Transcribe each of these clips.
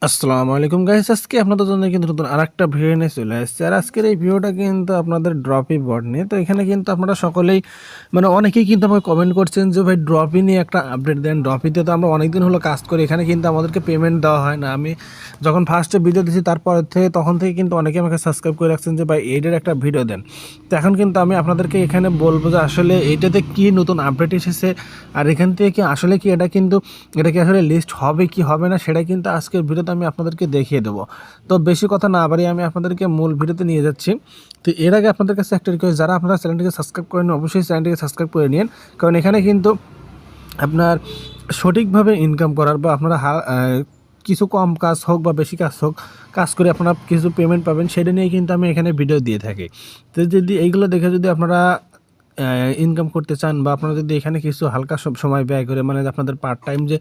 আসসালামু আলাইকুম গাইস, আজকে আপনাদের জন্য কিন্তু নতুন আরেকটা ভিডিও নিয়ে চলে এসেছে। আর আজকের এই ভিডিওটা কিন্তু আপনাদের ড্রপি বট নিয়ে। তো এখানে কিন্তু আপনারা সকলেই অনেকেই কিন্তু আমাকে কমেন্ট করছেন যে ভাই ড্রপি নিয়ে একটা আপডেট দেন। ড্রপিতে তো আমরা অনেকদিন হলো কাজ করি, এখানে কিন্তু আমাদেরকে পেমেন্ট দেওয়া হয় না। আমি যখন ফার্স্টে ভিডিও দিয়েছি তারপর থেকে তখন থেকে কিন্তু অনেকে আমাকে সাবস্ক্রাইব করে রাখছেন যে ভাই এইটার একটা ভিডিও দেন। তো এখন কিন্তু আমি আপনাদেরকে এখানে বলবো যে আসলে এইটাতে কি নতুন আপডেট এসেছে, আর এখান থেকে কি আসলে কি এটা কি আসলে লিস্ট হবে কি হবে না, সেটা কিন্তু আজকের ভিডিওতে আমি আপনাদেরকে দেখিয়ে দেবো। তো বেশি কথা না বাড়িয়ে আমি আপনাদেরকে মূল ভিডিওতে নিয়ে যাচ্ছি। তো এর আগে আপনাদের কাছে একটা রিকোয়েস্ট, যারা আপনারা চ্যানেলটিকে সাবস্ক্রাইব করেন অবশ্যই চ্যানেলটিকে সাবস্ক্রাইব করে নিন, কারণ এখানে কিন্তু আপনার সঠিকভাবে ইনকাম করার বা আপনারা কিছু কম কাজ হোক বা বেশি কাজ হোক, কাজ করে আপনারা কিছু পেমেন্ট পাবেন, সেটা নিয়ে কিন্তু আমি এখানে ভিডিও দিয়ে থাকি। তো যদি এইগুলো দেখে যদি আপনারা ইনকাম করতে চান বা আপনারা যদি এখানে কিছু হালকা সময় ব্যয় করে আপনাদের পার্ট টাইম যে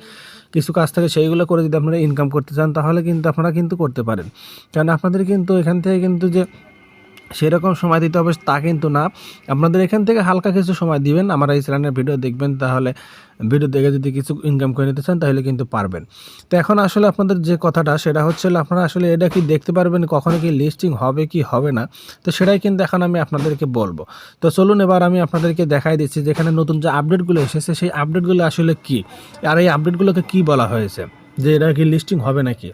কিছু কাজ থাকে সেইগুলো করে যদি আপনারা ইনকাম করতে চান, তাহলে কিন্তু আপনারা কিন্তু করতে পারেন। কারণ আপনাদের কিন্তু এখান থেকে কিন্তু যে সেরকম সময় দিতে হবে তা কিন্তু না, আপনাদের এখান থেকে হালকা কিছু সময় দিবেন, আমার এই চ্যানেলের ভিডিও দেখবেন, তাহলে ভিডিও দেখে যদি কিছু ইনকাম করে নিতে চান তাহলে কিন্তু পারবেন। তো এখন আসলে আপনাদের যে কথাটা সেটা হচ্ছে আপনারা আসলে এটা কি দেখতে পারবেন কখনো কি লিস্টিং হবে কি হবে না, তো সেটাই কিন্তু এখন আমি আপনাদেরকে বলবো। তো চলুন এবার আমি আপনাদেরকে দেখাই দিচ্ছি যেখানে নতুন যে আপডেটগুলো এসেছে সেই আপডেটগুলো আসলে কি, আর এই আপডেটগুলোকে কি বলা হয়েছে, যে এটা কি লিস্টিং হবে নাকি।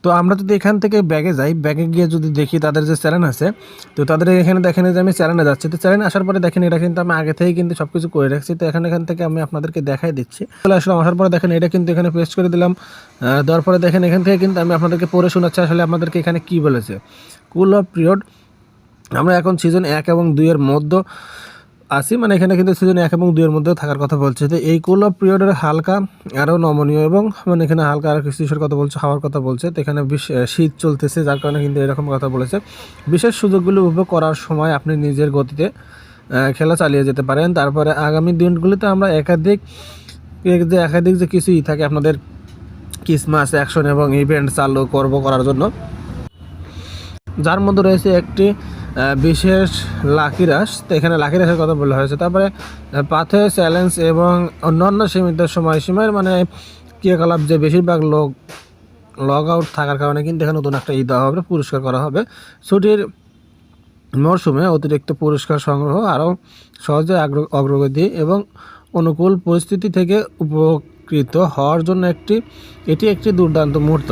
তো আমরা যদি এখান থেকে ব্যাগে যাই, ব্যাগে গিয়ে যদি দেখি তাদের যে চ্যানেল আছে, তো তাদের এখানে দেখেন যে আমি চ্যানেলে যাচ্ছি। তো চ্যানেলে আসার পরে দেখেন এটা কিন্তু আমি আগে থেকেই কিন্তু সব কিছু করে রাখছি। তো এখান থেকে আমি আপনাদেরকে দেখাই দিচ্ছি। চলে আসলাম, আসার পরে দেখেন এটা কিন্তু এখানে পেস্ট করে দিলাম। দেওয়ার পরে দেখেন এখান থেকে কিন্তু আমি আপনাদেরকে পড়ে শোনাচ্ছি আসলে আপনাদেরকে এখানে কি বলেছে। কুল অফ পিরিয়ড, আমরা এখন সিজন 1 এবং 2 এর মধ্যে আসি, এখানে কিন্তু সিজন 1 এবং 2 এর মধ্যে থাকার কথা বলছে। তো এই কুল অফ পিরিয়ডের হালকা আরও নমনীয় এবং এখানে হালকা আরও কিছু কিছুর কথা বলছে, হওয়ার কথা বলছে। তো এখানে শীত চলতেছে, যার কারণে কিন্তু এরকম কথা বলেছে। বিশেষ সুযোগগুলো উপভোগ করার সময় আপনি নিজের গতিতে খেলা চালিয়ে যেতে পারেন। তারপরে আগামী দিনগুলিতে আমরা একাধিক যে কিছুই থাকে আপনাদের ক্রিসমাস অ্যাকশন এবং ইভেন্ট চালু করার জন্য, যার মধ্যে রয়েছে একটি বিশেষ লাকি রাশ। তো এখানে লাকি রাশের কথা বলা হয়েছে। তারপরে পাথে চ্যালেঞ্জ এবং অন্যান্য সীমিত সময়সীমার ক্রিয়াকলাপ যে বেশিরভাগ লগ আউট থাকার কারণে কিন্তু এখানে নতুন একটা দেওয়া হবে, পুরস্কার করা হবে। ছুটির মরশুমে অতিরিক্ত পুরস্কার সংগ্রহ আরও সহজে অগ্রগতি এবং অনুকূল পরিস্থিতি থেকে উপকৃত হওয়ার জন্য এটি একটি দুর্দান্ত মুহূর্ত।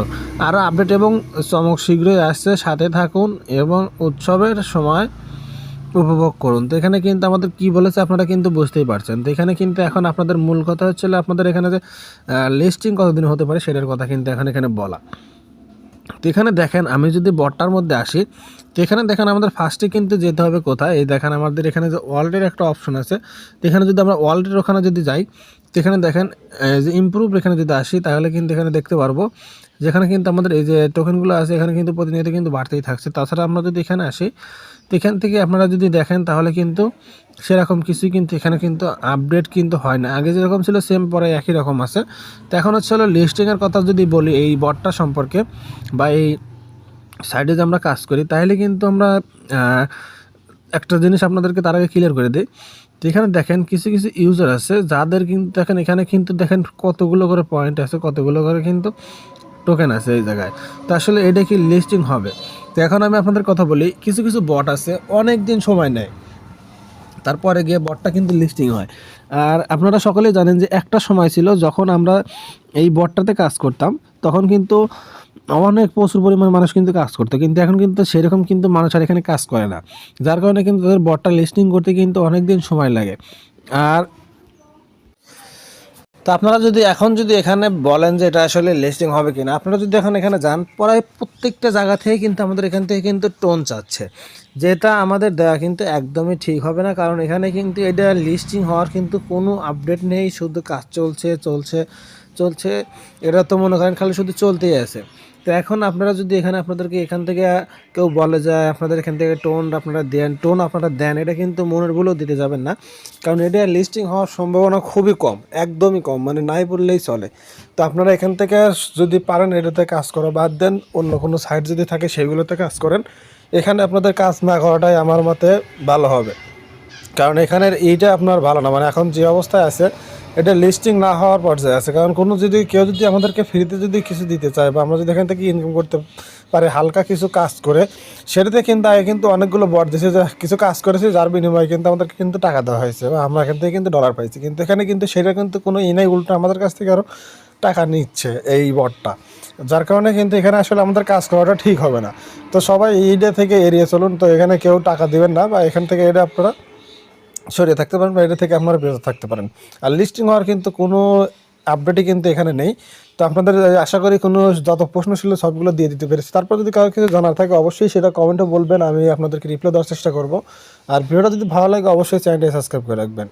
আরও আপডেট এবং চমক শীঘ্রই আসছে, সাথে থাকুন এবং উৎসবের সময় উপভোগ করুন। তো এখানে কিন্তু আমাদের কি বলেছে আপনারা কিন্তু বুঝতেই পারছেন। তো এখানে কিন্তু এখন আপনাদের মূল কথা হচ্ছে আপনাদের এখানে যে লিস্টিং কতদিন হতে পারে সেটার কথা কিন্তু এখানে বলা। তো এখানে দেখেন আমি যদি বটটার মধ্যে আসি, তো এখানে দেখেন আমাদের ফার্স্টে কিন্তু যেতে হবে কোথায়, এই দেখেন আমাদের এখানে যে ওয়ার্ল্ডের একটা অপশন আছে। তো এখানে যদি আমরা ওয়ার্ল্ডের ওখানে যদি যাই, তো এখানে দেখেন যে ইমপ্রুভ এখানে যদি আসি, তাহলে কিন্তু এখানে দেখতে পারবো যেখানে কিন্তু আমাদের এই যে টোকেনগুলো আছে এখানে কিন্তু প্রতিনিয়ত কিন্তু বাড়তেই থাকছে। তাছাড়া আমরা যদি এখানে আসি, তো এখান থেকে আপনারা যদি দেখেন তাহলে কিন্তু সেরকম কিছুই কিন্তু এখানে কিন্তু আপডেট কিন্তু হয় না। আগে যেরকম ছিল সেম পরে একই রকম আছে। তো এখন হচ্ছে লিস্টিংয়ের কথা যদি বলি এই বটটা সম্পর্কে বা এই সাইডে যে আমরা কাজ করি, তাহলে কিন্তু আমরা একটা জিনিস আপনাদেরকে তার আগে ক্লিয়ার করে দিই। তো এখানে দেখেন কিছু কিছু ইউজার আছে যাদের কিন্তু দেখেন এখানে কিন্তু দেখেন কতগুলো করে পয়েন্ট আছে, কতগুলো করে কিন্তু টোকেন আছে এই জায়গায়। তো আসলে এটা কি লিস্টিং হবে? তো এখন আমি আপনাদের কথা বলি, কিছু কিছু বট আছে অনেক দিন সময় নেয়, তারপরে গিয়ে বটটা কিন্তু লিস্টিং হয়। আর আপনারা সকলেই জানেন যে একটা সময় ছিল যখন আমরা এই বটটাতে কাজ করতাম, তখন কিন্তু অনেক প্রচুর পরিমাণ মানুষ কিন্তু কাজ করতো, কিন্তু এখন কিন্তু সেরকম কিন্তু মানুষ আর এখানে কাজ করে না, যার কারণে কিন্তু তাদের বটটা লিস্টিং করতে কিন্তু অনেক দিন সময় লাগে। আর তো আপনারা যদি এখানে বলেন যে এটা আসলে লিস্টিং হবে কিনা, আপনারা যদি এখানে যান, প্রায় প্রত্যেকটা জায়গা থেকে কিন্তু আমাদের এখান থেকে কিন্তু টোন চাচ্ছে, যেটা আমাদের দেওয়া কিন্তু একদমই ঠিক হবে না। কারণ এখানে কিন্তু এটা লিস্টিং হওয়ার কিন্তু কোনো আপডেট নেই, শুধু কাজ চলছে চলছে চলছে, এটা তো মনে করেন খালি শুধু চলতেই আছে। তো এখন আপনারা যদি আপনাদেরকে এখান থেকে কেউ বলে যায় আপনাদের এখান থেকে টোন আপনারা দেন, এটা কিন্তু মনের ভুলেও দিতে যাবেন না, কারণ এটা লিস্টিং হওয়ার সম্ভাবনা খুবই কম, একদমই কম, নাই বললেই চলে। তো আপনারা এখান থেকে যদি পারেন এটাতে কাজ করা বাদ দেন, অন্য কোনো সাইট যদি থাকে সেগুলোতে কাজ করেন। এখানে আপনাদের কাজ না করাটাই আমার মতে ভালো হবে, কারণ এখানের এইটা আপনার ভালো না, এখন যে অবস্থায় আছে এটা লিস্টিং না হওয়ার পর্যায়ে আছে, কারণ কোনো যদি কেউ যদি আমাদেরকে ফ্রিতে যদি কিছু দিতে চায় বা আমরা যদি এখান থেকে ইনকাম করতে পারি হালকা কিছু কাজ করে, সেটাতে কিন্তু আগে কিন্তু অনেকগুলো বট দিয়েছে যে কিছু কাজ করেছে যার বিনিময়ে কিন্তু আমাদেরকে কিন্তু টাকা দেওয়া হয়েছে বা আমরা এখান থেকে কিন্তু ডলার পাইছি, কিন্তু এখানে কিন্তু সেটা কিন্তু কোনো ইনাই উল্টো আমাদের কাছ থেকে আরও টাকা নিচ্ছে এই বটটা, যার কারণে কিন্তু এখানে আসলে আমাদের কাজ করাটা ঠিক হবে না। তো সবাই এইটা থেকে এড়িয়ে চলুন, তো এখানে কেউ টাকা দিবেন না বা এখান থেকে এটা আপনারা সরিয়ে থাকতে পারেন বা এটা থেকে আপনারা বিরত থাকতে পারেন। আর লিস্টিং হওয়ার কিন্তু কোনো আপডেটই কিন্তু এখানে নেই। তো আপনাদের আশা করি কোনো যত প্রশ্ন ছিল সবগুলো দিয়ে দিতে পেরেছি। তারপর যদি কারো কিছু জানার থাকে অবশ্যই সেটা কমেন্টে বলবেন, আমি আপনাদেরকে রিপ্লাই দেওয়ার চেষ্টা করব। আর ভিডিওটা যদি ভালো লাগে অবশ্যই চ্যানেলটি সাবস্ক্রাইব করে রাখবেন।